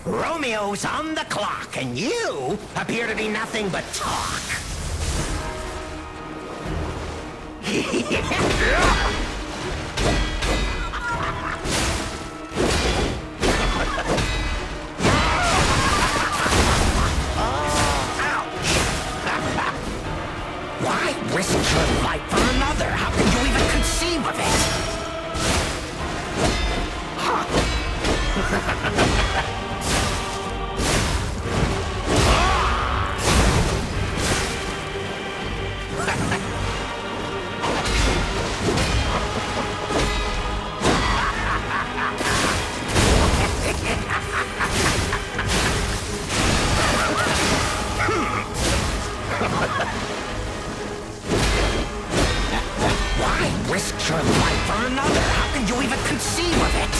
Romeo's on the clock, and you appear to be nothing but talk. Why risk your life for another? How can you even conceive of it? Why risk your life for another? How can you even conceive of it?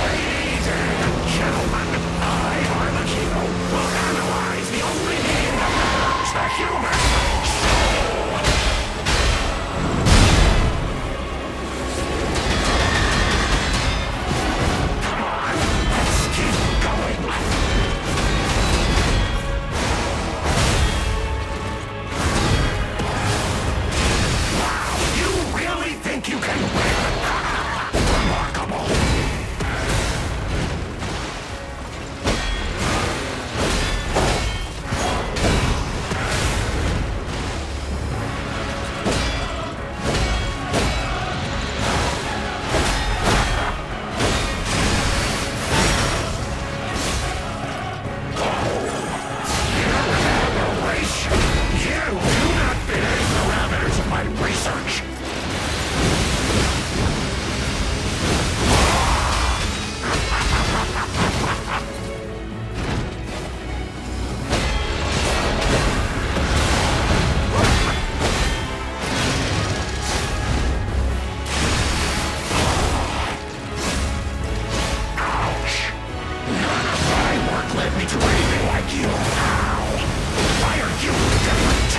Ladies and gentlemen, I, Arlecchino, will analyze the only thing that matters, the human soul. Come on, let's keep going. Wow, you really think you can win? Remarkable. Aberration! You do not fit in the parameters of my research! Ouch! None of my work led me to anything like you. How? Why are you different?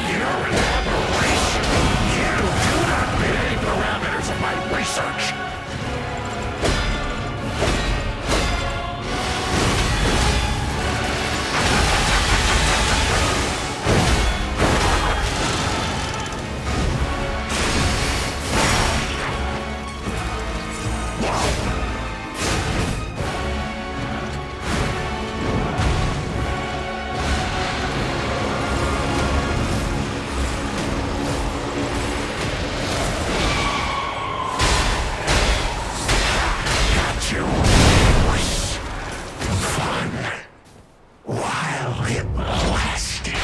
You're an aberration. You do not fit any parameters of my research. Got you. Was fun while it lasted.